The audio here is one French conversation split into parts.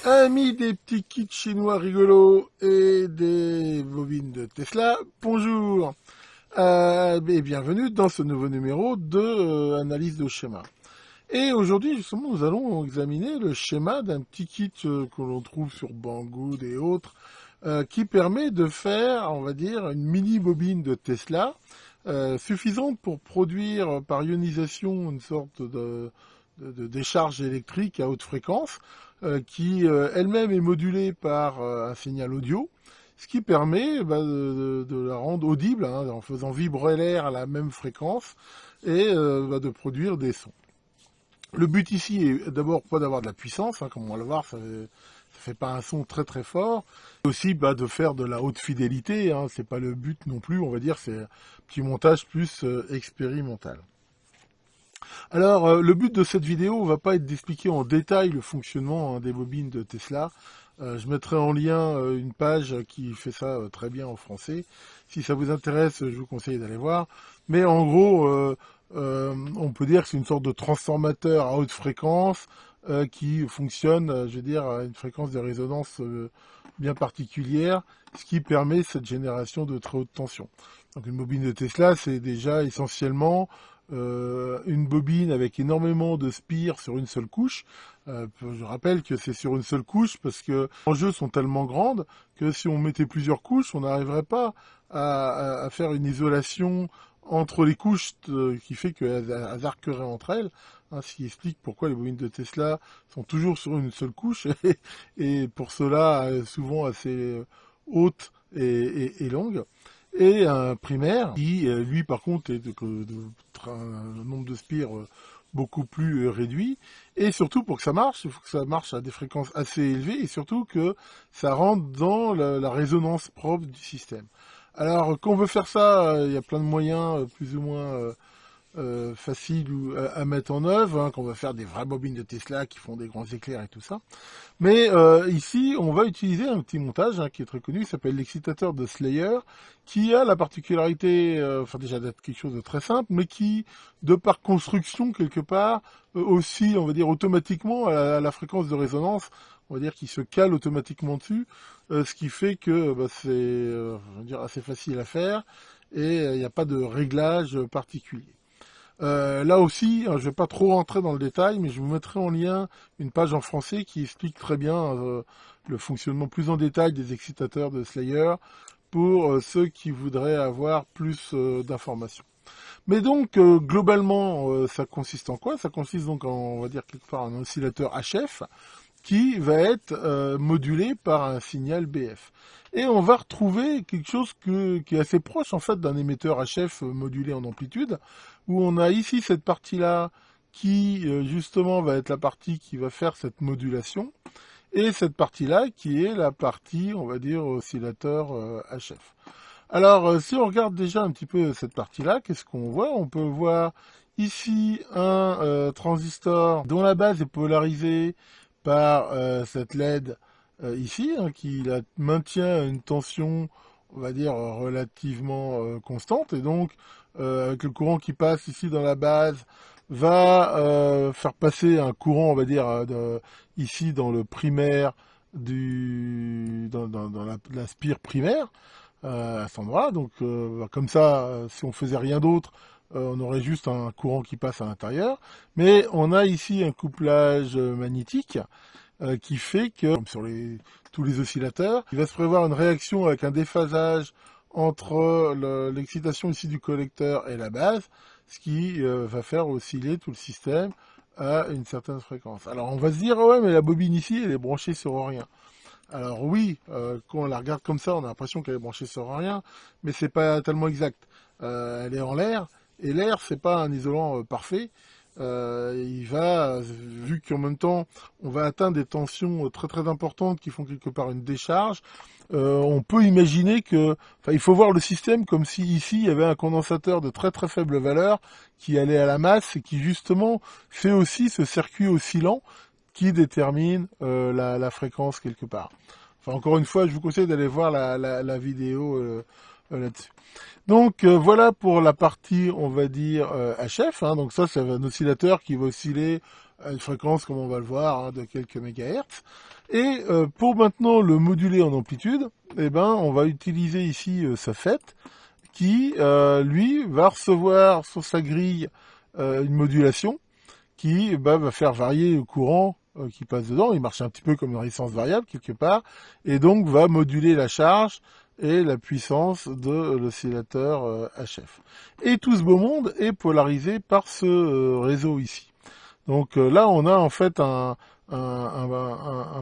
Amis des petits kits chinois rigolos et des bobines de Tesla, bonjour et bienvenue dans ce nouveau numéro de analyse de schéma. Et aujourd'hui, justement, nous allons examiner le schéma d'un petit kit que l'on trouve sur Banggood et autres, qui permet de faire, on va dire, une mini bobine de Tesla, suffisante pour produire par ionisation une sorte de décharge électrique à haute fréquence, qui elle-même est modulée par un signal audio, ce qui permet de la rendre audible, hein, en faisant vibrer l'air à la même fréquence et de produire des sons. Le but ici est d'abord pas d'avoir de la puissance, hein, comme on va le voir, ça fait pas un son très très fort. Aussi de faire de la haute fidélité, hein, c'est pas le but non plus, on va dire, c'est un petit montage plus expérimental. Alors, le but de cette vidéo va pas être d'expliquer en détail le fonctionnement, hein, des bobines de Tesla. Je mettrai en lien une page qui fait ça très bien en français. Si ça vous intéresse, je vous conseille d'aller voir. Mais en gros, on peut dire que c'est une sorte de transformateur à haute fréquence qui fonctionne, je veux dire, à une fréquence de résonance bien particulière, ce qui permet cette génération de très haute tension. Donc une bobine de Tesla, c'est déjà essentiellement une bobine avec énormément de spires sur une seule couche. Je rappelle que c'est sur une seule couche parce que les enjeux sont tellement grandes que si on mettait plusieurs couches, on n'arriverait pas à faire une isolation entre les couches qui fait qu'elles arqueraient entre elles, hein, ce qui explique pourquoi les bobines de Tesla sont toujours sur une seule couche et pour cela souvent assez hautes et longues. Et un primaire qui, lui, par contre, est un nombre de spires beaucoup plus réduit. Et surtout, pour que ça marche, il faut que ça marche à des fréquences assez élevées et surtout que ça rentre dans la résonance propre du système. Alors, quand on veut faire ça, il y a plein de moyens plus ou moins faciles à mettre en œuvre, hein, qu'on va faire des vraies bobines de Tesla qui font des grands éclairs et tout ça. Mais ici, on va utiliser un petit montage, hein, qui est très connu, qui s'appelle l'excitateur de Slayer, qui a la particularité, enfin déjà d'être quelque chose de très simple, mais qui, de par construction quelque part, aussi, on va dire automatiquement à la fréquence de résonance, on va dire qu'il se cale automatiquement dessus, ce qui fait que c'est on va dire assez facile à faire et il n'y a pas de réglage particulier. Là aussi, hein, je ne vais pas trop rentrer dans le détail, mais je vous mettrai en lien une page en français qui explique très bien le fonctionnement plus en détail des excitateurs de Slayer pour ceux qui voudraient avoir plus d'informations. Mais donc, globalement, ça consiste en quoi? Ça consiste donc en, on va dire, quelque part un oscillateur HF qui va être modulé par un signal BF. Et on va retrouver quelque chose qui est assez proche en fait d'un émetteur HF modulé en amplitude, où on a ici cette partie-là qui justement va être la partie qui va faire cette modulation, et cette partie-là qui est la partie, on va dire, oscillateur HF. Alors, si on regarde déjà un petit peu cette partie-là, qu'est-ce qu'on voit? On peut voir ici un transistor dont la base est polarisée par cette LED ici, hein, qui maintient une tension, on va dire, relativement constante. Et donc, avec le courant qui passe ici dans la base, va faire passer un courant, on va dire, ici dans le primaire, dans la spire primaire, à cet endroit. Donc, comme ça, si on faisait rien d'autre, on aurait juste un courant qui passe à l'intérieur. Mais on a ici un couplage magnétique qui fait que, comme sur tous les oscillateurs, il va se prévoir une réaction avec un déphasage entre l'excitation ici du collecteur et la base, ce qui va faire osciller tout le système à une certaine fréquence. Alors on va se dire, ouais, mais la bobine ici, elle est branchée sur rien. Alors oui, quand on la regarde comme ça, on a l'impression qu'elle est branchée sur rien, mais c'est pas tellement exact. Elle est en l'air, et l'air, c'est pas un isolant parfait. Vu qu'en même temps, on va atteindre des tensions très très importantes qui font quelque part une décharge, on peut imaginer il faut voir le système comme si ici il y avait un condensateur de très très faible valeur qui allait à la masse et qui justement fait aussi ce circuit oscillant qui détermine la fréquence quelque part. Enfin, encore une fois, je vous conseille d'aller voir la vidéo là-dessus. Donc voilà pour la partie, on va dire, HF. Hein. Donc ça, c'est un oscillateur qui va osciller à une fréquence, comme on va le voir, hein, de quelques mégahertz. Et pour maintenant le moduler en amplitude, eh ben, on va utiliser ici ce FET qui, lui, va recevoir sur sa grille une modulation qui va faire varier le courant qui passe dedans. Il marche un petit peu comme une résistance variable quelque part, et donc va moduler la charge et la puissance de l'oscillateur HF. Et tout ce beau monde est polarisé par ce réseau ici. Donc là, on a en fait un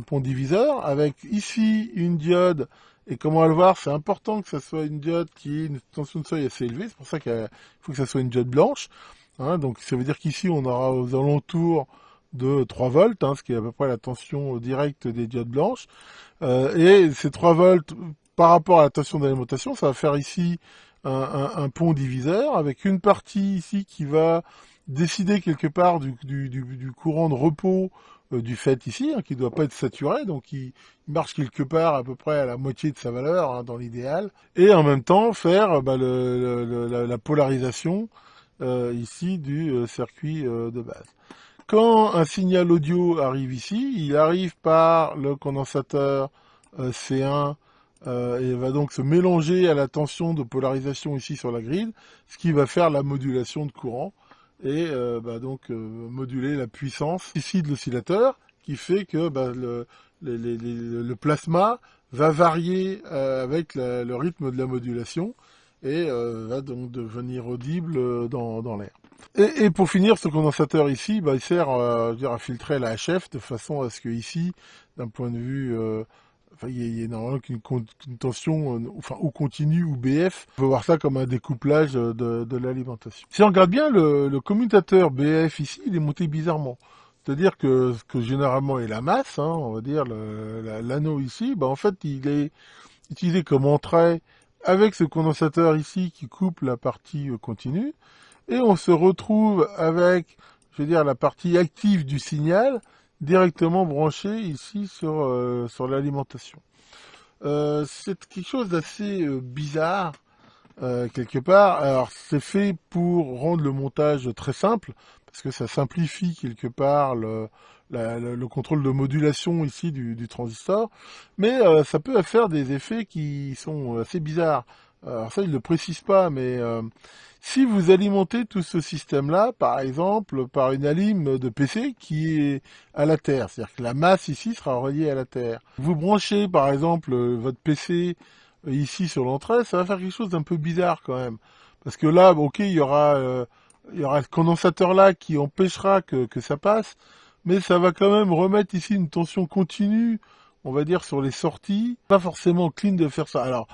pont diviseur avec ici une diode, et comme on va le voir, c'est important que ça soit une diode qui ait une tension de seuil assez élevée, c'est pour ça qu'il faut que ça soit une diode blanche. Hein, donc ça veut dire qu'ici, on aura aux alentours de 3 volts, hein, ce qui est à peu près la tension directe des diodes blanches. Et ces 3 volts, par rapport à la tension d'alimentation, ça va faire ici un pont diviseur, avec une partie ici qui va décider quelque part du courant de repos du FET ici, hein, qui ne doit pas être saturé, donc il marche quelque part à peu près à la moitié de sa valeur, hein, dans l'idéal, et en même temps faire la polarisation ici du circuit de base. Quand un signal audio arrive ici, il arrive par le condensateur C1 et va donc se mélanger à la tension de polarisation ici sur la grille, ce qui va faire la modulation de courant et donc moduler la puissance ici de l'oscillateur, qui fait que le plasma va varier avec le rythme de la modulation et va donc devenir audible dans l'air. Et pour finir, ce condensateur ici, il sert à filtrer la HF de façon à ce que ici, d'un point de vue, il y a normalement qu'une tension, ou continue ou BF. On peut voir ça comme un découplage de l'alimentation. Si on regarde bien, le commutateur BF ici, il est monté bizarrement. C'est-à-dire que ce que généralement est la masse, hein, on va dire l'anneau ici, en fait, il est utilisé comme entrée avec ce condensateur ici qui coupe la partie continue. Et on se retrouve avec, je veux dire, la partie active du signal directement branchée ici sur l'alimentation. C'est quelque chose d'assez bizarre, quelque part. Alors, c'est fait pour rendre le montage très simple, parce que ça simplifie quelque part le contrôle de modulation ici du transistor, mais ça peut faire des effets qui sont assez bizarres. Alors ça, il ne le précise pas, mais si vous alimentez tout ce système-là, par exemple, par une alim de PC qui est à la Terre, c'est-à-dire que la masse ici sera reliée à la Terre. Vous branchez, par exemple, votre PC ici sur l'entrée, ça va faire quelque chose d'un peu bizarre quand même. Parce que là, ok, il y aura ce condensateur-là qui empêchera que ça passe, mais ça va quand même remettre ici une tension continue, on va dire, sur les sorties. Pas forcément clean de faire ça. Alors,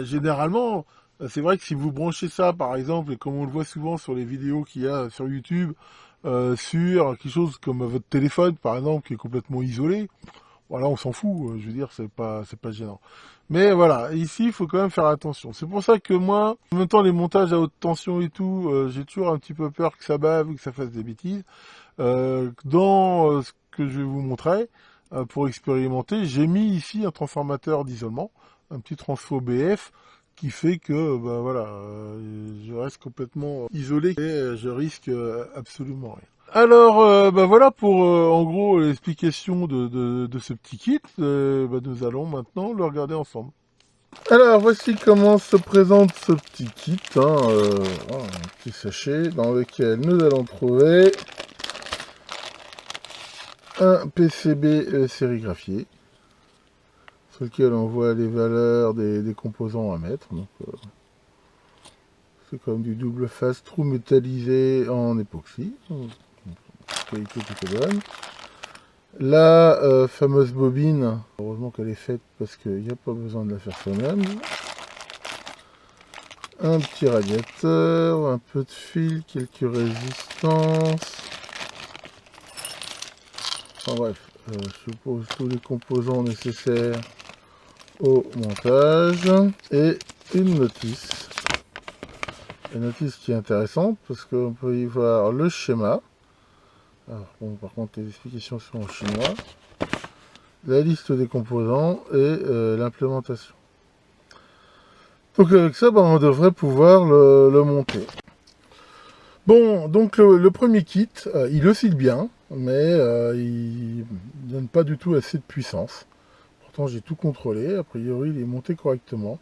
généralement, c'est vrai que si vous branchez ça, par exemple, et comme on le voit souvent sur les vidéos qu'il y a sur YouTube, sur quelque chose comme votre téléphone, par exemple, qui est complètement isolé, voilà, on s'en fout, je veux dire, c'est pas gênant. Mais voilà, ici, il faut quand même faire attention. C'est pour ça que moi, en même temps, les montages à haute tension et tout, j'ai toujours un petit peu peur que ça bave ou que ça fasse des bêtises. Dans ce que je vais vous montrer, pour expérimenter, j'ai mis ici un transformateur d'isolement, un petit transfo BF, qui fait que voilà, je reste complètement isolé et je risque absolument rien. Alors voilà pour en gros l'explication de ce petit kit. Nous allons maintenant le regarder ensemble. Alors voici comment se présente ce petit kit, un petit sachet dans lequel nous allons trouver un PCB sérigraphié, sur lequel on voit les valeurs des composants à mettre. Donc, c'est comme du double face trou métallisé en époxy. Qualité plutôt bonne. La fameuse bobine, heureusement qu'elle est faite parce qu'il n'y a pas besoin de la faire soi-même. Un petit radiateur, un peu de fil, quelques résistances. Enfin bref, je pose tous les composants nécessaires au montage et une notice. Une notice qui est intéressante parce qu'on peut y voir le schéma. Alors, bon, par contre, les explications sont en chinois. La liste des composants et l'implémentation. Donc avec ça, on devrait pouvoir le monter. Bon, donc le premier kit, il oscille bien. mais il ne donne pas du tout assez de puissance. Pourtant j'ai tout contrôlé, a priori il est monté correctement.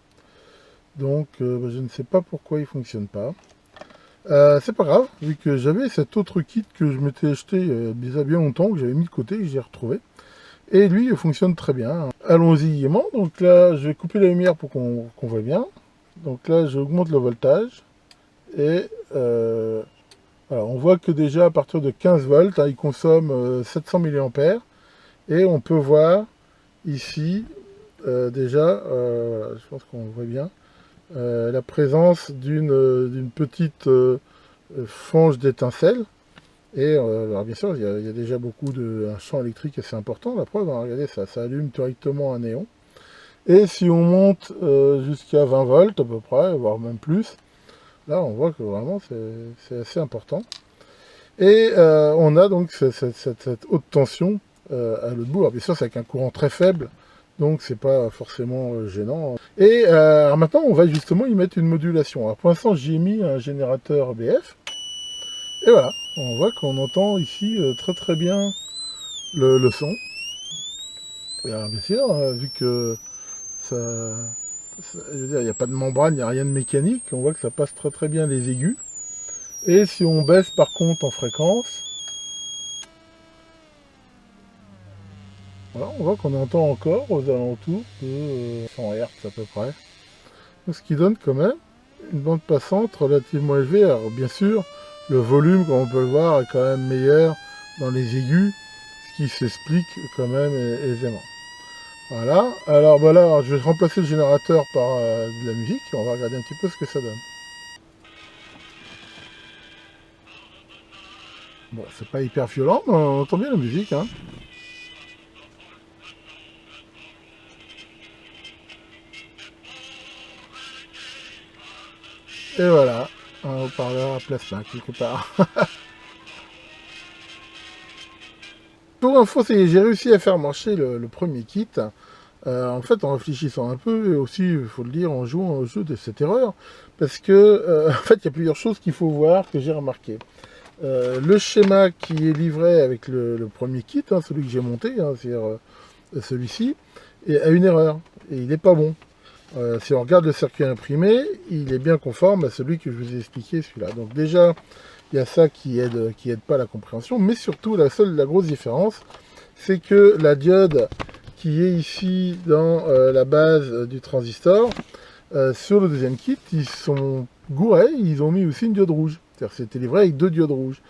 Donc je ne sais pas pourquoi il ne fonctionne pas. C'est pas grave, vu que j'avais cet autre kit que je m'étais acheté déjà bien longtemps, que j'avais mis de côté, que j'ai retrouvé. Et lui, il fonctionne très bien. Allons-y gaiement. Donc là, je vais couper la lumière pour qu'on voit bien. Donc là, j'augmente le voltage. Et voilà, on voit que déjà à partir de 15 volts, hein, il consomme 700 mAh. Et on peut voir ici, déjà, voilà, je pense qu'on voit bien, la présence d'une petite fange d'étincelles. Et alors bien sûr, il y a déjà un champ électrique assez important. La preuve, hein, regardez, ça allume directement un néon. Et si on monte jusqu'à 20 volts à peu près, voire même plus, là on voit que vraiment c'est assez important. Et on a donc cette haute tension à l'autre bout. Alors bien sûr, c'est avec un courant très faible, donc c'est pas forcément gênant. Et alors maintenant, on va justement y mettre une modulation. Alors pour l'instant, j'y ai mis un générateur BF. Et voilà, on voit qu'on entend ici très très bien le son. Et alors bien sûr, vu que je veux dire, il n'y a pas de membrane, il n'y a rien de mécanique, on voit que ça passe très très bien les aigus. Et si on baisse par contre en fréquence, voilà, on voit qu'on entend encore aux alentours de 100 Hz à peu près. Ce qui donne quand même une bande passante relativement élevée. Alors bien sûr, le volume, comme on peut le voir, est quand même meilleur dans les aigus, ce qui s'explique quand même aisément. Voilà, alors voilà, je vais remplacer le générateur par de la musique, et on va regarder un petit peu ce que ça donne. Bon, c'est pas hyper violent, mais on entend bien la musique, hein. Et voilà, un haut-parleur à plasma quelque part. Pour info, j'ai réussi à faire marcher le premier kit. En fait, en réfléchissant un peu, et aussi, il faut le dire, en jouant au jeu de cette erreur, parce que, en fait, il y a plusieurs choses qu'il faut voir que j'ai remarqué. Le schéma qui est livré avec le premier kit, hein, celui que j'ai monté, hein, c'est-à-dire celui-ci, a une erreur, et il n'est pas bon. Si on regarde le circuit imprimé, il est bien conforme à celui que je vous ai expliqué, celui-là. Donc déjà, il y a ça qui aide pas à la compréhension, mais surtout, la grosse différence, c'est que la diode qui est ici dans la base du transistor, sur le deuxième kit, ils sont gourés, ils ont mis aussi une diode rouge. C'est-à-dire c'était livré avec 2 diodes rouges.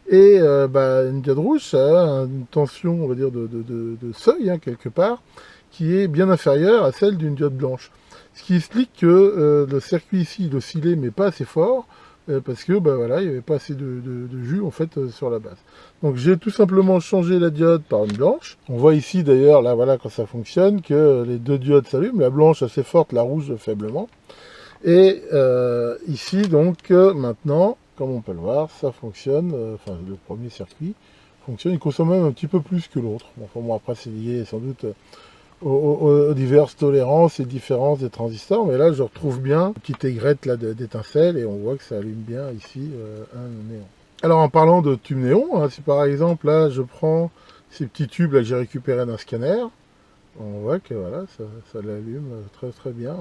Et une diode rouge, ça a une tension, on va dire, de seuil, hein, quelque part, qui est bien inférieure à celle d'une diode blanche. Ce qui explique que le circuit ici, il oscillait, mais pas assez fort, parce que voilà, il n'y avait pas assez de jus en fait sur la base. Donc j'ai tout simplement changé la diode par une blanche. On voit ici d'ailleurs, là voilà, quand ça fonctionne, que les 2 diodes s'allument, la blanche assez forte, la rouge faiblement. Et ici donc maintenant, comme on peut le voir, ça fonctionne, enfin le premier circuit fonctionne, il consomme même un petit peu plus que l'autre. Enfin bon, après c'est lié sans doute aux diverses tolérances et différences des transistors, mais là je retrouve bien une petite aigrette là d'étincelles et on voit que ça allume bien ici un néon. Alors en parlant de tubes néons, hein, si par exemple là je prends ces petits tubes là que j'ai récupérés d'un scanner, on voit que voilà, ça l'allume très très bien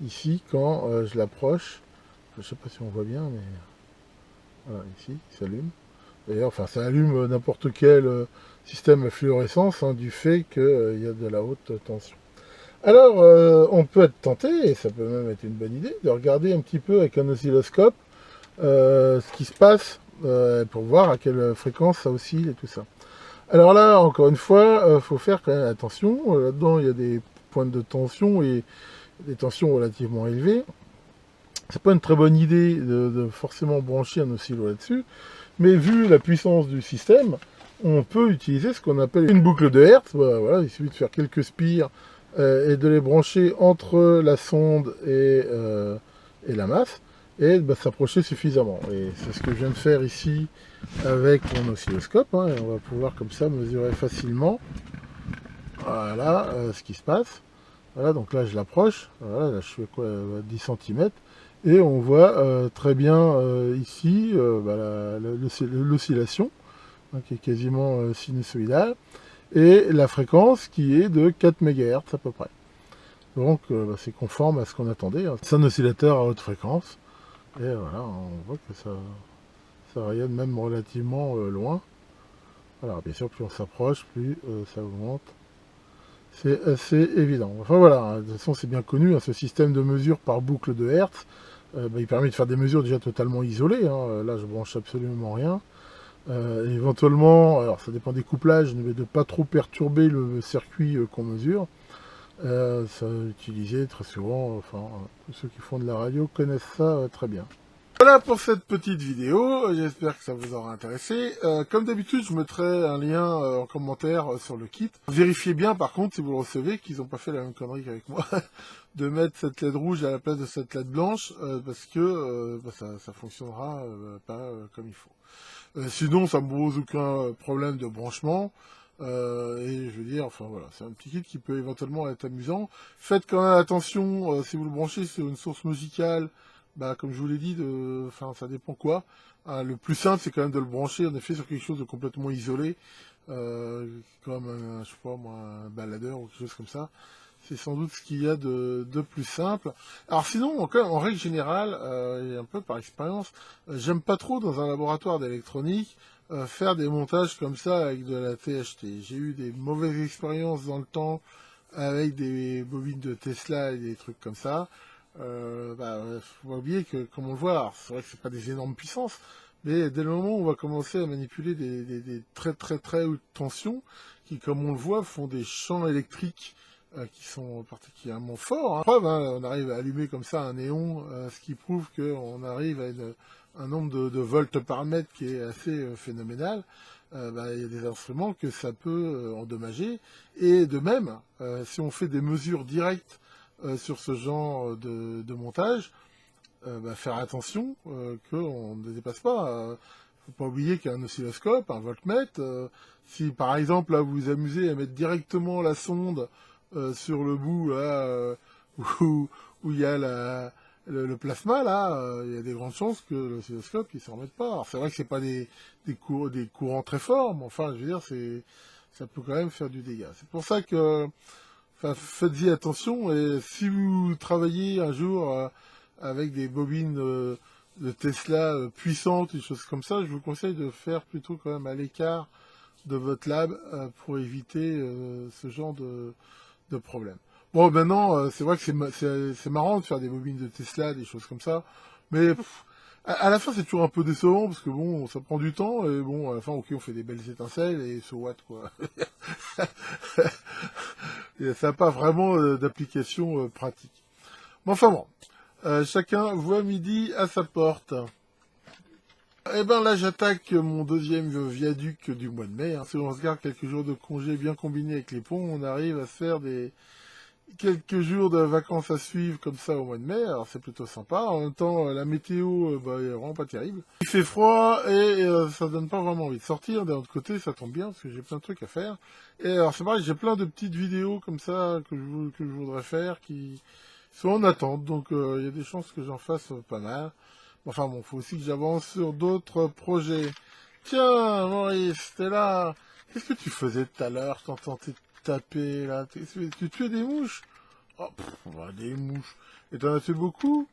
ici quand je l'approche. Je ne sais pas si on voit bien, mais voilà, ici, il s'allume. D'ailleurs, enfin, ça allume n'importe quel système à fluorescence hein, du fait qu'il y a de la haute tension. Alors, on peut être tenté, et ça peut même être une bonne idée, de regarder un petit peu avec un oscilloscope ce qui se passe pour voir à quelle fréquence ça oscille et tout ça. Alors là, encore une fois, il faut faire quand même attention. Là-dedans, il y a des pointes de tension et des tensions relativement élevées. C'est pas une très bonne idée de forcément brancher un oscillo là-dessus, mais vu la puissance du système, on peut utiliser ce qu'on appelle une boucle de Hertz. Voilà, il suffit de faire quelques spires et de les brancher entre la sonde et la masse, et s'approcher suffisamment. Et c'est ce que je viens de faire ici avec mon oscilloscope, hein, et on va pouvoir comme ça mesurer facilement voilà, ce qui se passe. Voilà, donc là je l'approche, voilà, là je fais quoi, 10 cm, et on voit très bien ici l'oscillation hein, qui est quasiment sinusoïdale, et la fréquence qui est de 4 MHz à peu près. Donc c'est conforme à ce qu'on attendait, hein. C'est un oscillateur à haute fréquence, et voilà, on voit que ça rayonne même relativement loin. Alors bien sûr, plus on s'approche, plus ça augmente. C'est assez évident. Enfin voilà, hein, de toute façon c'est bien connu, hein, ce système de mesure par boucle de Hertz, il permet de faire des mesures déjà totalement isolées, hein. Là je branche absolument rien. Éventuellement, alors ça dépend des couplages, mais de ne pas trop perturber le circuit qu'on mesure. Ça est utilisé très souvent, enfin tous ceux qui font de la radio connaissent ça très bien. Voilà pour cette petite vidéo, j'espère que ça vous aura intéressé. Comme d'habitude, je mettrai un lien en commentaire sur le kit. Vérifiez bien par contre, si vous le recevez, qu'ils n'ont pas fait la même connerie qu'avec moi, de mettre cette LED rouge à la place de cette LED blanche, parce que ça fonctionnera pas comme il faut. Sinon, ça ne me pose aucun problème de branchement. Et je veux dire, enfin voilà, c'est un petit kit qui peut éventuellement être amusant. Faites quand même attention, si vous le branchez sur une source musicale, comme je vous l'ai dit, ça dépend quoi. Le plus simple, c'est quand même de le brancher en effet sur quelque chose de complètement isolé, comme je sais pas moi, un baladeur ou quelque chose comme ça. C'est sans doute ce qu'il y a de plus simple. Alors sinon, en règle générale, et un peu par expérience, j'aime pas trop dans un laboratoire d'électronique faire des montages comme ça avec de la THT. J'ai eu des mauvaises expériences dans le temps avec des bobines de Tesla et des trucs comme ça. Faut pas oublier que, comme on le voit, c'est vrai que c'est pas des énormes puissances, mais dès le moment où on va commencer à manipuler des très hautes tensions, qui, comme on le voit, font des champs électriques qui sont particulièrement forts, hein. Preuve, hein, on arrive à allumer comme ça un néon, ce qui prouve qu'on arrive à un nombre de volts par mètre qui est assez phénoménal. Il y a des instruments que ça peut endommager, et de même, si on fait des mesures directes sur ce genre de montage, faire attention qu'on ne dépasse pas. Faut pas oublier qu'un oscilloscope, un voltmètre, si par exemple là vous vous amusez à mettre directement la sonde sur le bout là où il y a le plasma là, il y a des grandes chances que l'oscilloscope il s'en remette pas. Alors c'est vrai que c'est pas des courants très forts, mais enfin je veux dire ça peut quand même faire du dégât. C'est pour ça que faites-y attention, et si vous travaillez un jour avec des bobines de Tesla puissantes, des choses comme ça, je vous conseille de faire plutôt quand même à l'écart de votre lab pour éviter ce genre de problème. Bon, maintenant, c'est vrai que c'est marrant de faire des bobines de Tesla, des choses comme ça, mais à la fin, c'est toujours un peu décevant, parce que bon, ça prend du temps, et bon, à la fin, ok, on fait des belles étincelles, et so what, quoi. Et ça n'a pas vraiment d'application pratique. Mais enfin bon, chacun voit midi à sa porte. Eh ben là, j'attaque mon deuxième viaduc du mois de mai, hein. Si on se garde quelques jours de congé bien combinés avec les ponts, on arrive à se faire quelques jours de vacances à suivre comme ça au mois de mai. Alors c'est plutôt sympa. En même temps, la météo est vraiment pas terrible. Il fait froid et ça donne pas vraiment envie de sortir. D'un autre côté, ça tombe bien parce que j'ai plein de trucs à faire. Et alors c'est pareil, j'ai plein de petites vidéos comme ça que je voudrais faire qui sont en attente. Donc il y a des chances que j'en fasse pas mal. Enfin bon, faut aussi que j'avance sur d'autres projets. Tiens, Maurice, t'es là. Qu'est-ce que tu faisais tout à l'heure? T'entendais taper là? Tu tuais des mouches? Oh, des mouches. Et t'en as tué beaucoup?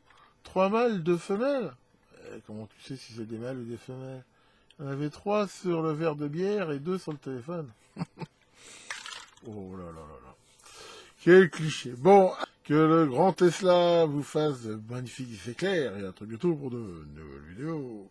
3 mâles, 2 femelles? Comment tu sais si c'est des mâles ou des femelles? Il y en avait 3 sur le verre de bière et 2 sur le téléphone. Oh là là là là. Quel cliché. Bon, que le grand Tesla vous fasse de magnifiques éclairs, et à très bientôt pour de nouvelles vidéos.